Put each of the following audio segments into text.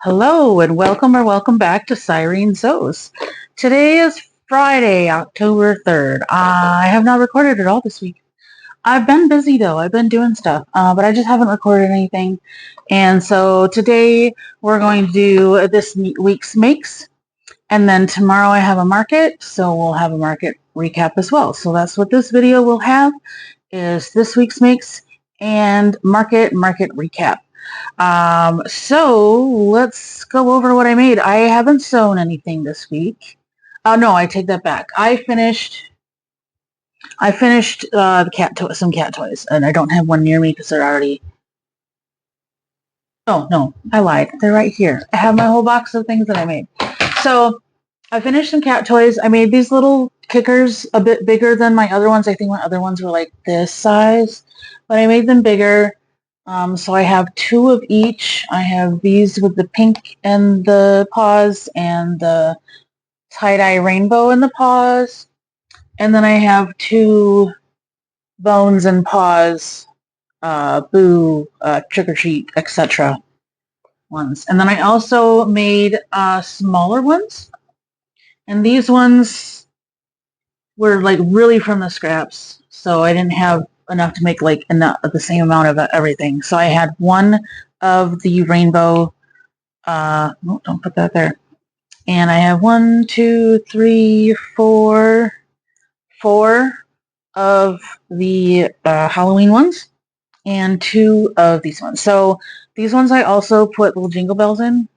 Hello and welcome or welcome back to Cyrene Zoes. Today is Friday, October 3rd. I have not recorded at all this week. I've been busy though. I've been doing stuff, but I just haven't recorded anything. And so today we're going to do this week's makes. And then tomorrow I have a market, so we'll have a market recap as well. So that's what this video will have, is this week's makes and market recap. So let's go over what I made. I haven't sewn anything this week. Oh no, I take that back. I finished the some cat toys, and I don't have one near me because they're already. Oh no, I lied. They're right here. I have my whole box of things that I made. So I finished some cat toys. I made these little kickers a bit bigger than my other ones. I think my other ones were like this size, but I made them bigger. So I have two of each. I have these with the pink and the paws and the tie-dye rainbow in the paws. And then I have two bones and paws, boo, trick or treat, etc. ones. And then I also made smaller ones. And these ones were like really from the scraps. So I didn't have enough to make like the same amount of everything. So I had one of the rainbow. Don't put that there. And I have 1, 2, 3, 4 of the Halloween ones and 2 of these ones. So these ones I also put little jingle bells in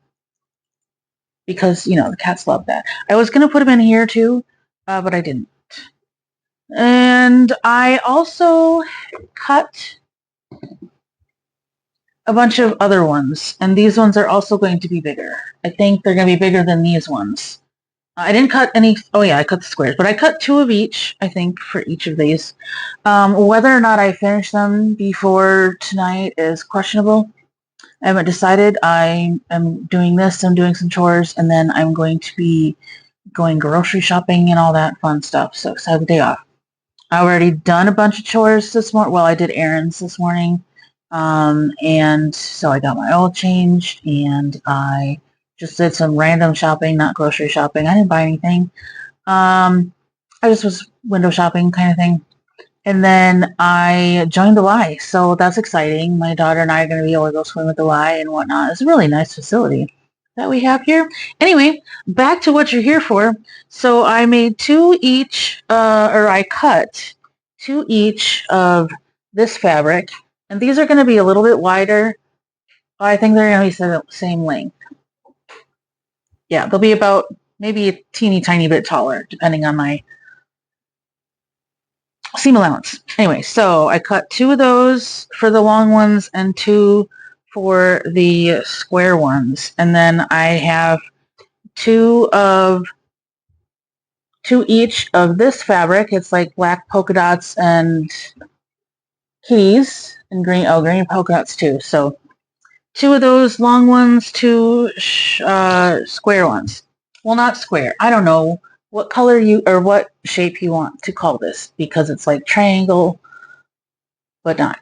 because, you know, the cats love that. I was going to put them in here too, but I didn't. And I also cut a bunch of other ones, and these ones are also going to be bigger. I think they're going to be bigger than these ones. I didn't cut any. Oh yeah, I cut the squares, but I cut 2 of each, I think, for each of these. Whether or not I finish them before tonight is questionable. I haven't decided. I am doing this. I'm doing some chores, and then I'm going to be going grocery shopping and all that fun stuff. So I have the day off. I already done a bunch of chores this morning. Well, I did errands this morning. And so I got my oil changed, and I just did some random shopping, not grocery shopping. I didn't buy anything. I just was window shopping kind of thing. And then I joined the Y, so that's exciting. My daughter and I are going to be able to go swim with the Y and whatnot. It's a really nice facility that we have here. Anyway, back to what you're here for. So I made 2 each, or I cut 2 each of this fabric. And these are going to be a little bit wider. I think they're going to be the same length. Yeah, they'll be about maybe a teeny tiny bit taller, depending on my seam allowance. Anyway, so I cut 2 of those for the long ones and 2 for the square ones. And then I have 2 each of this fabric. It's like black polka dots and keys and green. Oh, green polka dots too. So 2 of those long ones, 2 square ones. Well, not square. I don't know what color or what shape you want to call this, because it's like triangle, but not.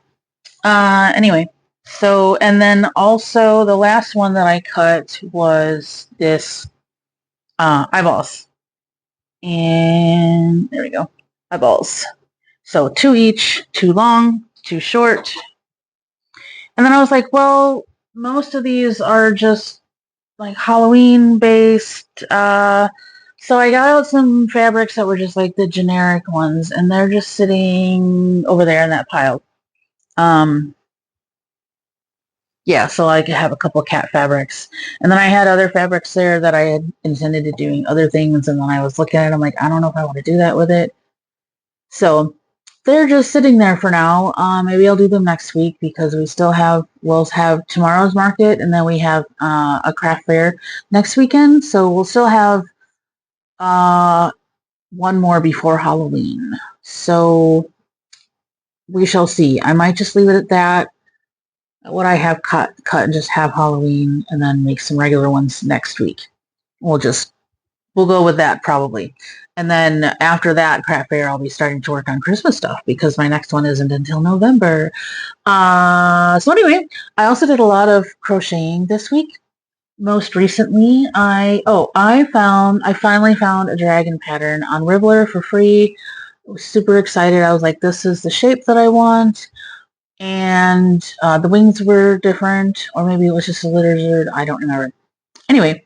Anyway, so, and then also the last one that I cut was this eyeballs. And there we go, eyeballs. So 2 each, 2 long, 2 short. And then I was like, well, most of these are just like Halloween based. So I got out some fabrics that were just like the generic ones, and they're just sitting over there in that pile. Yeah, so I could have a couple cat fabrics. And then I had other fabrics there that I had intended to doing other things, and then I was looking at it, I'm like, I don't know if I want to do that with it. So they're just sitting there for now. Maybe I'll do them next week, because we'll have tomorrow's market, and then we have a craft fair next weekend. So we'll still have one more before Halloween. So we shall see. I might just leave it at that. What I have cut and just have Halloween, and then make some regular ones next week. We'll go with that probably. And then after that craft fair, I'll be starting to work on Christmas stuff, because my next one isn't until November. So anyway, I also did a lot of crocheting this week. most recently, I finally found a dragon pattern on Ribbler for free. I was super excited. I was like, this is the shape that I want. And the wings were different, or maybe it was just a lizard. I don't remember. Anyway,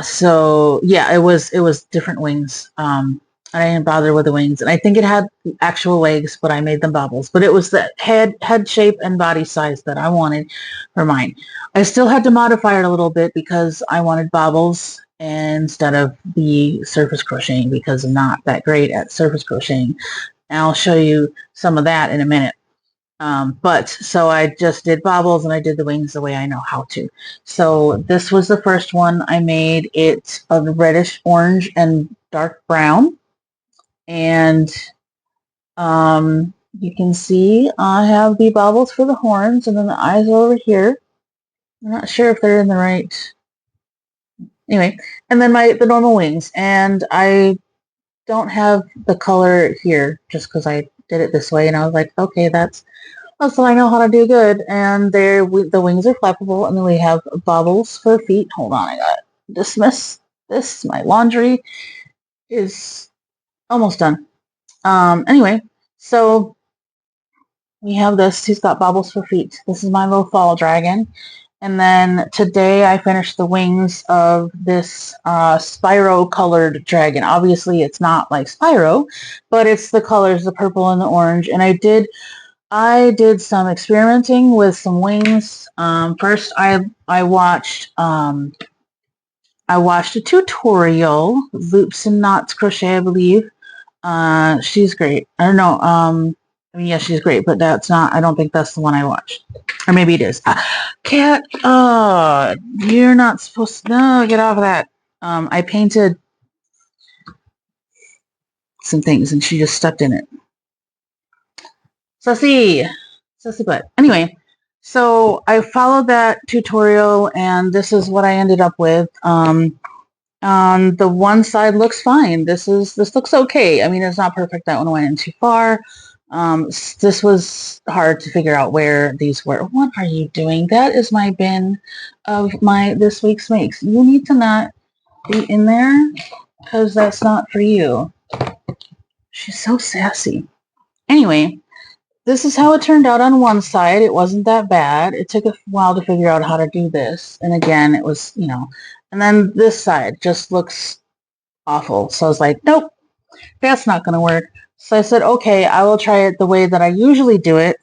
so yeah, it was different wings. I didn't bother with the wings, and I think it had actual legs, but I made them bobbles. But it was the head shape and body size that I wanted for mine. I still had to modify it a little bit because I wanted bobbles instead of the surface crocheting because I'm not that great at surface crocheting. And I'll show you some of that in a minute. But so I just did bobbles and I did the wings the way I know how to. So this was the first one I made. It's a reddish orange and dark brown. And you can see I have the bobbles for the horns and then the eyes are over here. I'm not sure if they're in the right. Anyway, and then the normal wings. And I don't have the color here just because I did it this way and I was like, okay, that's so I know how to do good. And the wings are flappable, and then we have bobbles for feet. Hold on, I gotta dismiss this. My laundry is almost done. Anyway, so we have this. He's got bobbles for feet. This is my little fall dragon. And then today I finished the wings of this Spyro colored dragon. Obviously it's not like Spyro, but it's the colors, the purple and the orange. And I did some experimenting with some wings. First, I watched a tutorial, Loops and Knots Crochet, I believe. She's great. I don't know. I mean, yeah, she's great, but that's not. I don't think that's the one I watched, or maybe it is. Cat, you're not supposed to. No, get off of that. I painted some things, and she just stepped in it. Sussy butt. Anyway, so I followed that tutorial, and this is what I ended up with. On the one side looks fine. This looks okay. I mean, it's not perfect. That one went in too far. This was hard to figure out where these were. What are you doing? That is my bin of this week's makes. You need to not be in there because that's not for you. She's so sassy. Anyway, this is how it turned out on one side. It wasn't that bad. It took a while to figure out how to do this. And again, it was, and then this side just looks awful. So I was like, nope, that's not going to work. So I said, okay, I will try it the way that I usually do it,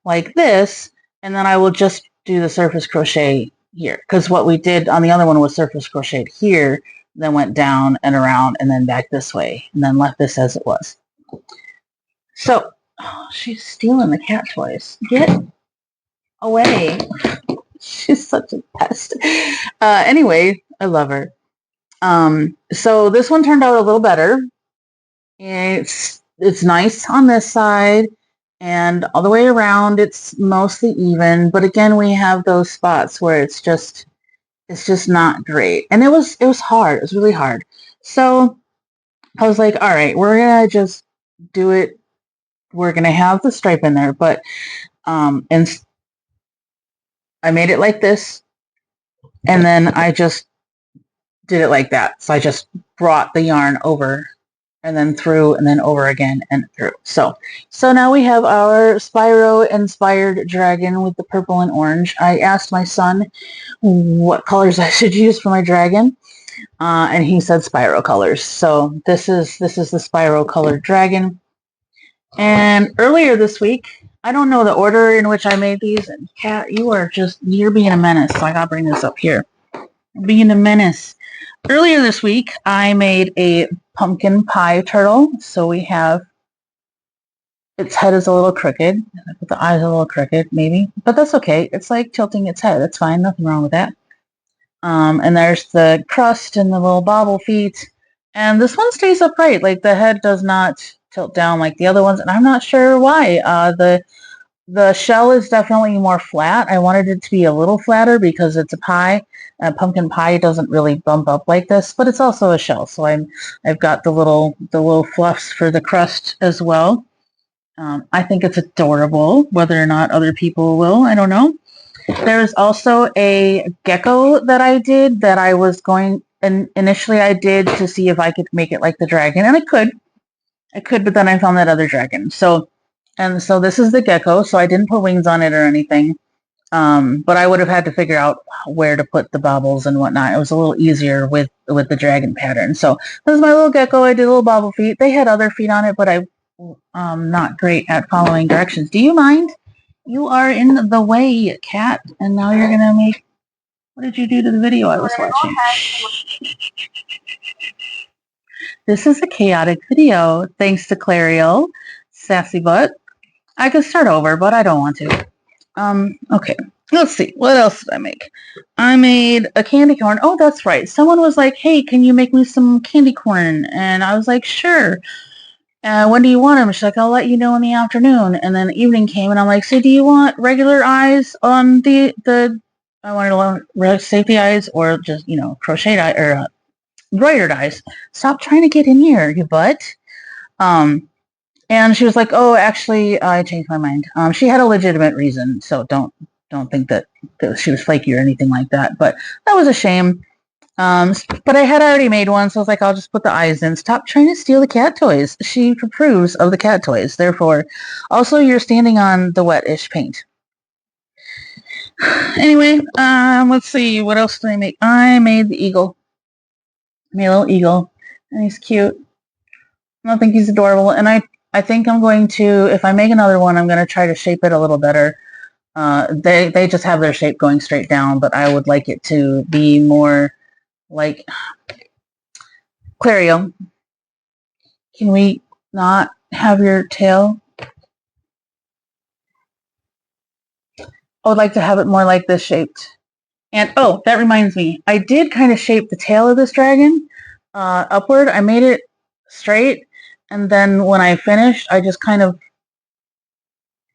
like this, and then I will just do the surface crochet here. Because what we did on the other one was surface crocheted here, then went down and around and then back this way, and then left this as it was. So, she's stealing the cat toys. Get away. She's such a pest. Anyway, I love her. So this one turned out a little better. It's nice on this side, and all the way around it's mostly even. But again, we have those spots where it's just not great. And it was hard. It was really hard. So I was like, all right, we're gonna just do it. We're gonna have the stripe in there, but and I made it like this, and then I just did it like that. So I just brought the yarn over and then through and then over again and through. So now we have our Spyro inspired dragon with the purple and orange. I asked my son what colors I should use for my dragon, and he said Spyro colors. So this is the Spyro colored dragon. And earlier this week, I don't know the order in which I made these. And Kat, you're being a menace. So I gotta bring this up here. Being a menace. Earlier this week, I made a pumpkin pie turtle. So we have its head is a little crooked. The eyes are a little crooked, maybe, but that's okay. It's like tilting its head. That's fine. Nothing wrong with that. And there's the crust and the little bobble feet. And this one stays upright. Like the head does not tilt down like the other ones, and I'm not sure why. The shell is definitely more flat. I wanted it to be a little flatter because it's a pie. Pumpkin pie doesn't really bump up like this, but it's also a shell. So I've got the little fluffs for the crust as well. I think it's adorable. Whether or not other people will, I don't know. There's also a gecko that I did that I was going, and initially I did to see if I could make it like the dragon, and I could, but then I found that other dragon. So this is the gecko, so I didn't put wings on it or anything. But I would have had to figure out where to put the bobbles and whatnot. It was a little easier with the dragon pattern. So this is my little gecko. I did little bobble feet. They had other feet on it, but I'm not great at following directions. Do you mind? You are in the way, cat. And now you're gonna make. What did you do to the video I was watching? This is a chaotic video, thanks to Clariel, Sassy Butt. I could start over, but I don't want to. Okay. Let's see. What else did I make? I made a candy corn. Oh, that's right. Someone was like, hey, can you make me some candy corn? And I was like, sure. When do you want them? She's like, I'll let you know in the afternoon. And then evening came, and I'm like, so do you want regular eyes on the I wanted to learn safety eyes or just, crocheted eye or embroidered eyes. Stop trying to get in here, you butt. And she was like, oh, actually, I changed my mind. She had a legitimate reason, so don't think that she was flaky or anything like that. But that was a shame. But I had already made one, so I was like, I'll just put the eyes in. Stop trying to steal the cat toys. She approves of the cat toys. Therefore, also, you're standing on the wet-ish paint. Anyway, let's see. What else did I make? I made the eagle. I made a little eagle. And he's cute. I think he's adorable. And I think I'm going to, if I make another one, I'm going to try to shape it a little better. They just have their shape going straight down, but I would like it to be more like Clario. Can we not have your tail? I would like to have it more like this shaped. And oh, that reminds me, I did kind of shape the tail of this dragon upward. I made it straight, and then when I finished, I just kind of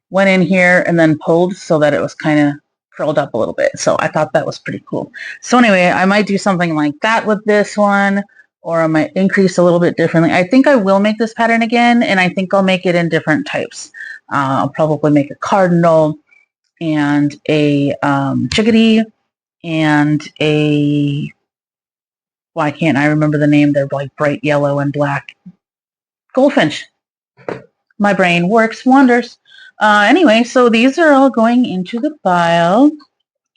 went in here and then pulled so that it was kind of curled up a little bit. So I thought that was pretty cool. So anyway, I might do something like that with this one, or I might increase a little bit differently. I think I will make this pattern again, and I think I'll make it in different types. I'll probably make a cardinal and a chickadee and a, why can't I remember the name? They're like bright yellow and black. Goldfinch. My brain works wonders. Anyway, so these are all going into the pile,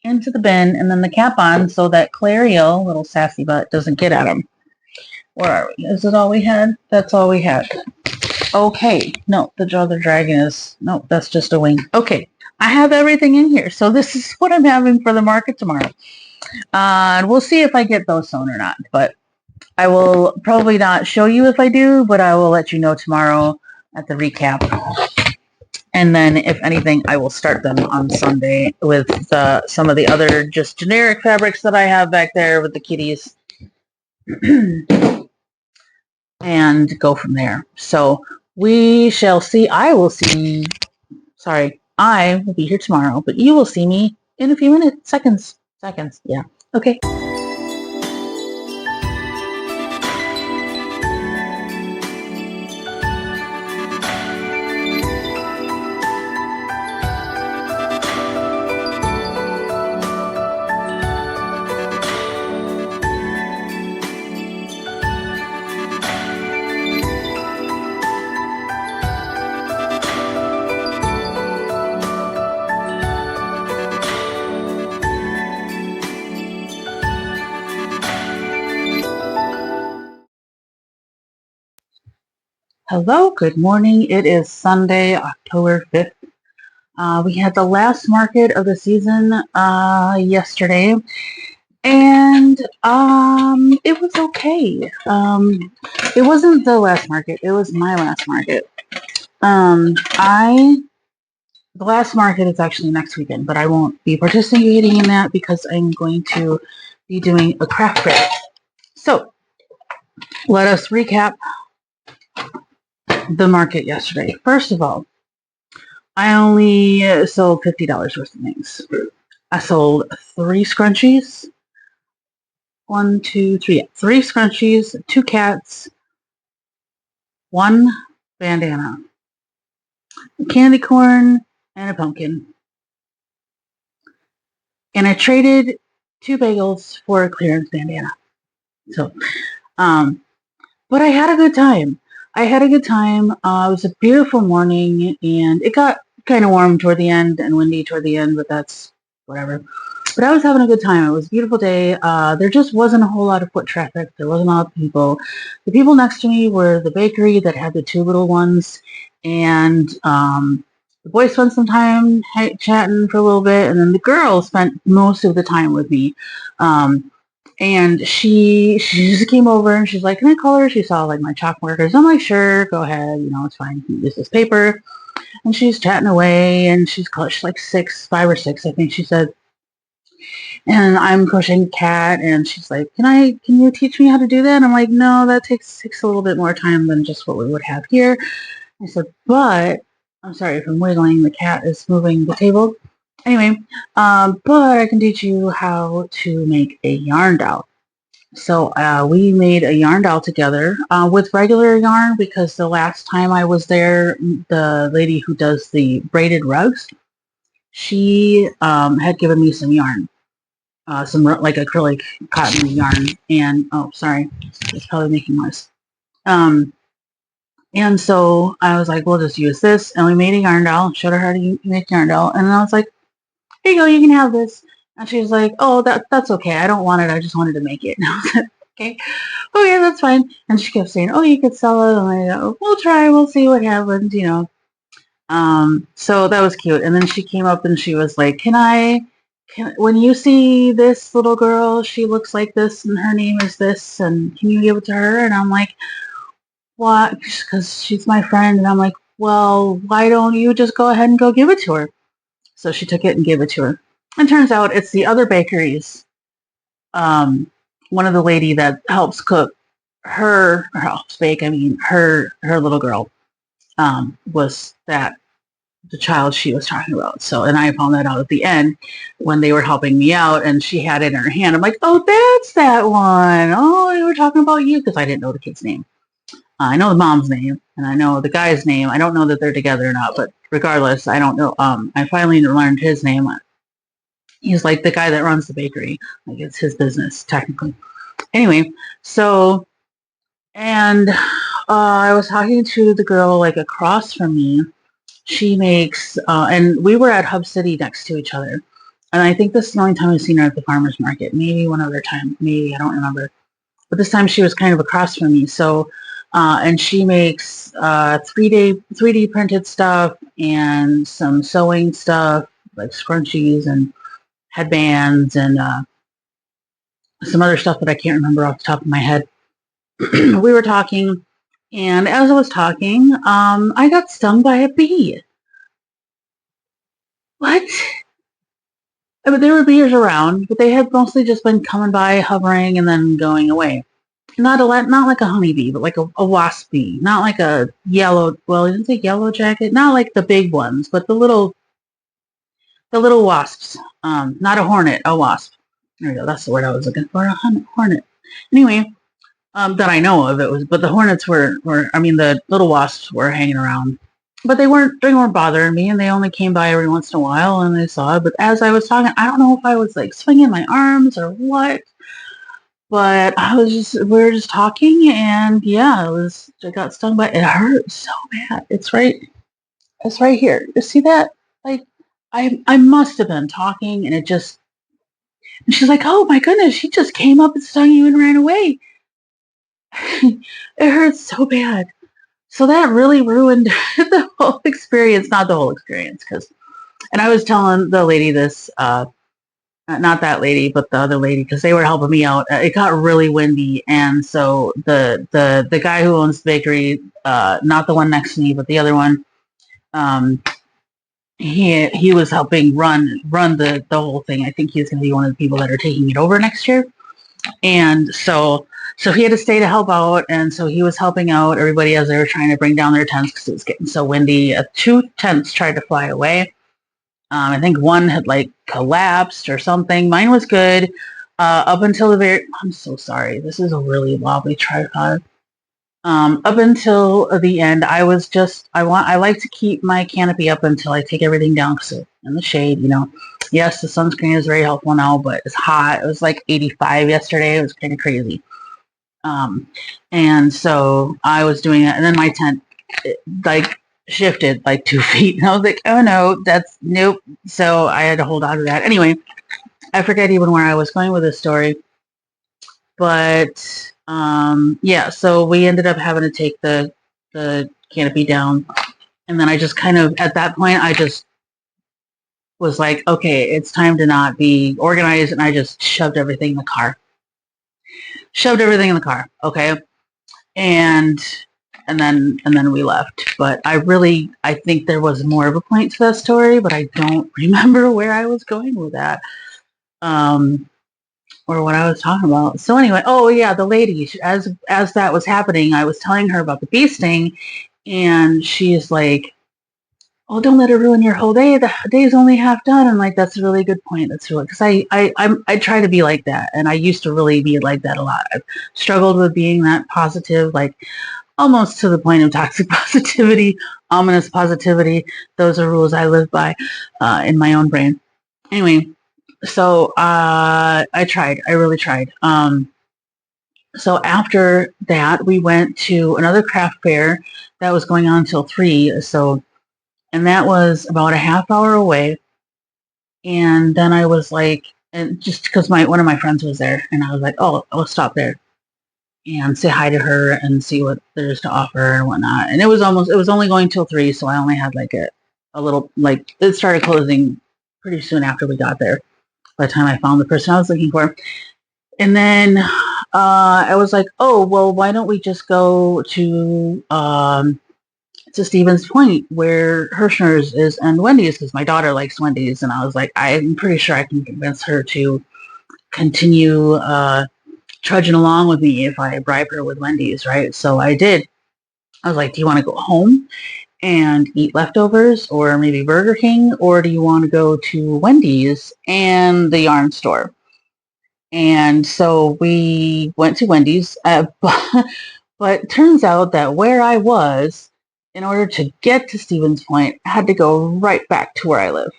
into the bin, and then the cap on so that Clario, little sassy butt, doesn't get at them. Where are we? Is it all we had? That's all we had. Okay. No, the other dragon is, no, that's just a wing. Okay. I have everything in here. So this is what I'm having for the market tomorrow. And we'll see if I get those sewn or not. But I will probably not show you if I do, but I will let you know tomorrow at the recap. And then, if anything, I will start them on Sunday with some of the other just generic fabrics that I have back there with the kitties. And go from there. So we shall see. I will be here tomorrow, but you will see me in a few minutes. Seconds. Yeah. Okay. Hello, good morning. It is Sunday, October 5th. We had the last market of the season yesterday, and it was okay. It wasn't the last market, it was my last market. The last market is actually next weekend, but I won't be participating in that because I'm going to be doing a craft fair. So, let us recap the market yesterday. First of all, I only sold $50 worth of things. I sold 3 scrunchies. 1, 2, 3. 3 scrunchies, 2 cats, 1 bandana, a candy corn, and a pumpkin. and I traded 2 bagels for a clearance bandana. So, but I had a good time. I had a good time. It was a beautiful morning, and it got kind of warm toward the end and windy toward the end, but that's whatever. But I was having a good time. It was a beautiful day. There just wasn't a whole lot of foot traffic. There wasn't a lot of people. The people next to me were the bakery that had the 2 little ones, and the boys spent some time chatting for a little bit, and then the girl spent most of the time with me. And she just came over and she's like, "Can I call her?" She saw like my chalk markers. I'm like, "Sure, go ahead. It's fine. You can use this paper." And she's chatting away, and she's like 5 or 6, I think she said. And I'm crocheting a cat, and she's like, Can you teach me how to do that?" And I'm like, "No, that takes a little bit more time than just what we would have here." I said, "But I'm sorry if I'm wiggling. The cat is moving the table. Anyway, but I can teach you how to make a yarn doll." So we made a yarn doll together with regular yarn, because the last time I was there, the lady who does the braided rugs, she had given me some yarn, some like acrylic cotton yarn, and oh, sorry, it's probably making noise. And so I was like, "We'll just use this," and we made a yarn doll. Showed her how to make yarn doll, and I was like, "Here you go, you can have this." And she was like, "Oh, that's okay. I don't want it. I just wanted to make it." And I was like, "Okay, okay, that's fine." And she kept saying, "Oh, you could sell it." And I go, "We'll try. We'll see what happens." So that was cute. And then she came up and she was like, when you see this little girl, she looks like this and her name is this, and can you give it to her?" And I'm like, "What?" Because she's my friend. And I'm like, "Well, why don't you just go ahead and go give it to her?" So she took it and gave it to her. And turns out it's the other bakeries. One of the lady that helps cook her helps bake. I mean, her little girl was that the child she was talking about. So, and I found that out at the end when they were helping me out, and she had it in her hand. I'm like, "Oh, that's that one. Oh, they were talking about you," because I didn't know the kid's name. I know the mom's name and I know the guy's name. I don't know that they're together or not, but regardless, I don't know. I finally learned his name. He's like the guy that runs the bakery. Like, it's his business technically. Anyway, so and I was talking to the girl like across from me. She makes, and we were at Hub City next to each other. And I think this is the only time I've seen her at the farmer's market. Maybe one other time. Maybe, I don't remember. But this time she was kind of across from me. So, and she makes 3D printed stuff and some sewing stuff like scrunchies and headbands and some other stuff that I can't remember off the top of my head. We were talking, and as I was talking, I got stung by a bee. What? I mean, there were bees around, but they had mostly just been coming by, hovering, and then going away. Not like a honeybee, but like a wasp bee. Not like a yellow. Well, I didn't say yellow jacket. Not like the big ones, but the little wasps. Not a hornet, a wasp. There you go. That's the word I was looking for. A hornet. Anyway, that I know of, but the hornets I mean, the little wasps were hanging around, but they weren't bothering me, and they only came by every once in a while, and they saw it. But as I was talking, I don't know if I was like swinging my arms or what, but we were just talking, and yeah, I got stung by, it hurt so bad. It's right here. You see that? Like, I must have been talking, and and she's like, "Oh my goodness, she just came up and stung you and ran away." It hurts so bad. So that really ruined the whole experience. Not the whole experience, and I was telling the lady this, not that lady, but the other lady, because they were helping me out. It got really windy, and so the guy who owns the bakery, not the one next to me, but the other one, he was helping run the whole thing. I think he's going to be one of the people that are taking it over next year, and so he had to stay to help out, and so he was helping out everybody as they were trying to bring down their tents because it was getting so windy. 2 tents tried to fly away. I think one had like collapsed or something. Mine was good up until the very. I'm so sorry. This is a really wobbly tripod. Up until the end, I like to keep my canopy up until I take everything down because in the shade, yes, the sunscreen is very helpful now, but it's hot. It was like 85 yesterday. It was kind of crazy. Um, and so I was doing it, and then my tent like shifted like 2 feet, and I was like, oh no, that's nope. So I had to hold on to that. Anyway, I forget even where I was going with this story, but yeah. So we ended up having to take the canopy down, and then I just kind of at that point I just was like, okay, it's time to not be organized, and I just shoved everything in the car. Shoved everything in the car. Okay, and then we left. But I think there was more of a point to that story, but I don't remember where I was going with that. Or what I was talking about. So anyway, oh yeah, the lady, as that was happening, I was telling her about the bee sting, and she's like, "Oh, don't let it ruin your whole day. The day's only half done." And like, that's a really good point. That's really because I try to be like that, and I used to really be like that a lot. I've struggled with being that positive, like almost to the point of toxic positivity, ominous positivity. Those are rules I live by in my own brain. Anyway, so I tried. I really tried. So after that, we went to another craft fair that was going on until 3. So, and that was about a half hour away. And then I was like, and just because one of my friends was there, and I was like, oh, I'll stop there and say hi to her and see what there's to offer and whatnot. And it was only going till 3, so I only had like a little, like, it started closing pretty soon after we got there by the time I found the person I was looking for. And then I was like, oh, well, why don't we just go to Stevens Point where Hirschner's is and Wendy's, because my daughter likes Wendy's. And I was like, I'm pretty sure I can convince her to continue trudging along with me if I bribe her with Wendy's, right? So I did. I was like, do you want to go home and eat leftovers or maybe Burger King, or do you want to go to Wendy's and the yarn store? And so we went to Wendy's, but it turns out that where I was, in order to get to Stevens Point, I had to go right back to where I live.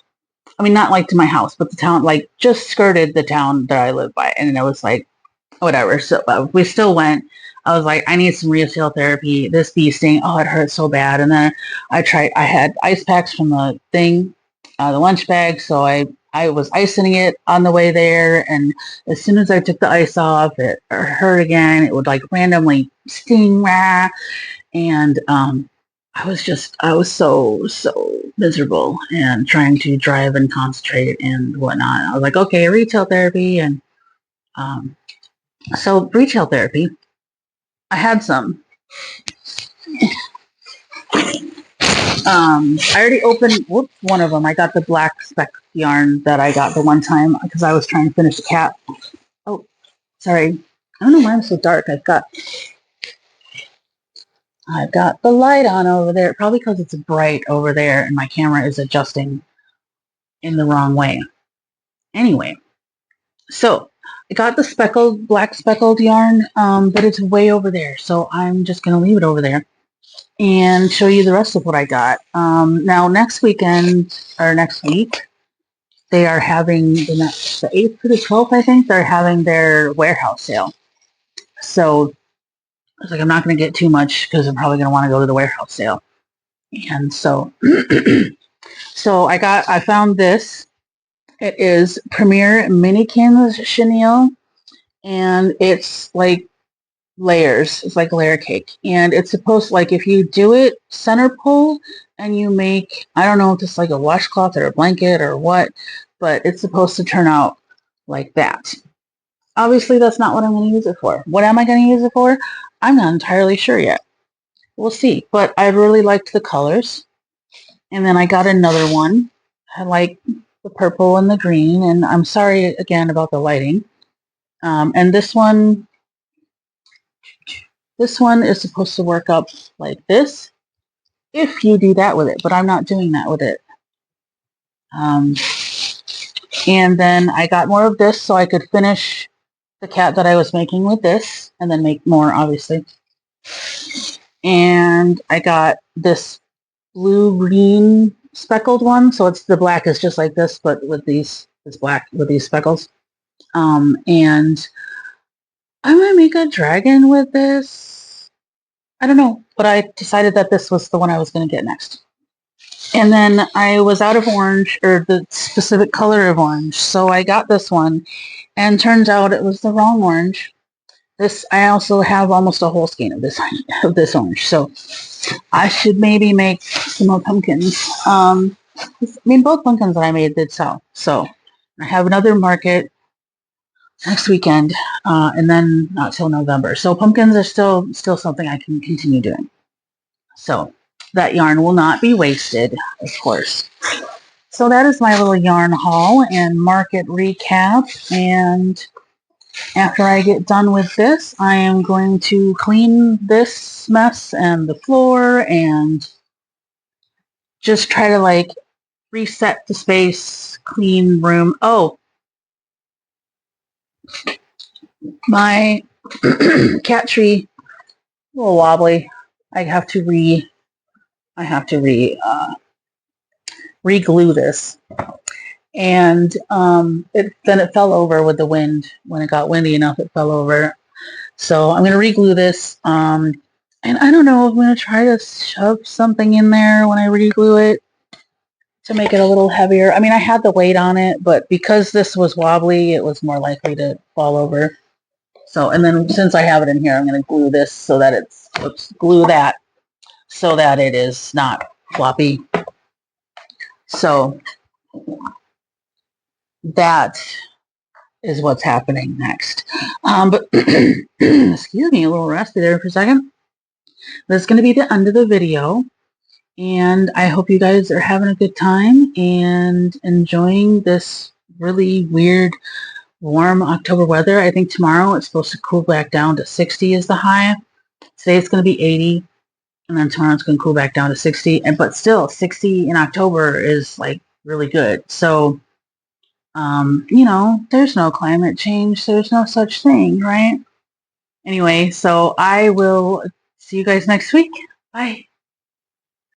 I mean, not like to my house, but the town, like just skirted the town that I live by. And it was like, whatever. So we still went. I was like, I need some retail therapy. This bee sting, oh, it hurts so bad. And then I had ice packs from the thing, the lunch bag. So I was icing it on the way there. And as soon as I took the ice off, it hurt again. It would like randomly sting. Rah. And I was so miserable and trying to drive and concentrate and whatnot. I was like, okay, retail therapy. And um, so retail therapy, I had some. I already opened one of them. I got the black speck yarn that I got the one time because I was trying to finish the cat. Oh, sorry. I don't know why I'm so dark. I've got the light on over there. Probably because it's bright over there and my camera is adjusting in the wrong way. Anyway, so I got the black speckled yarn, but it's way over there. So I'm just going to leave it over there and show you the rest of what I got. Now, next weekend, or next week, they are having the 8th to the 12th, I think, they're having their warehouse sale. So I was like, I'm not going to get too much because I'm probably going to want to go to the warehouse sale. And so, so I found this. It is Premier Minikins Chenille, and it's like layers. It's like layer cake. And it's supposed to, like, if you do it center pull and you make, I don't know if it's like a washcloth or a blanket or what, but it's supposed to turn out like that. Obviously, that's not what I'm going to use it for. What am I going to use it for? I'm not entirely sure yet. We'll see. But I really liked the colors. And then I got another one. I like the purple and the green. And I'm sorry again about the lighting. And this one is supposed to work up like this if you do that with it, but I'm not doing that with it. And then I got more of this so I could finish the cat that I was making with this and then make more, obviously. And I got this blue-green speckled one. So it's the black is just like this, but with this black with these speckles. And I might make a dragon with this. I don't know, but I decided that this was the one I was going to get next. And then I was out of orange, or the specific color of orange, so I got this one, and turns out it was the wrong orange. This I also have almost a whole skein of this orange, so I should maybe make some more pumpkins. I mean, both pumpkins that I made did sell, so I have another market next weekend, and then not till November. So pumpkins are still something I can continue doing. So that yarn will not be wasted, of course. So that is my little yarn haul and market recap. And after I get done with this, I am going to clean this mess and the floor and just try to like reset the space, clean room. Oh, my cat tree, a little wobbly. I have to re-glue this. And then it fell over with the wind. When it got windy enough, it fell over. So I'm going to re-glue this. And I don't know if I'm going to try to shove something in there when I re-glue it to make it a little heavier. I mean, I had the weight on it, but because this was wobbly, it was more likely to fall over. So, and then since I have it in here, I'm going to glue this so that glue that so that it is not floppy. So that is what's happening next. But excuse me, a little raspy there for a second. That's going to be the end of the video. And I hope you guys are having a good time and enjoying this really weird, warm October weather. I think tomorrow it's supposed to cool back down to 60 is the high. Today it's going to be 80. And then tomorrow it's going to cool back down to 60. But still, 60 in October is like really good. So, you know, there's no climate change. There's no such thing, right? Anyway, so I will see you guys next week. Bye.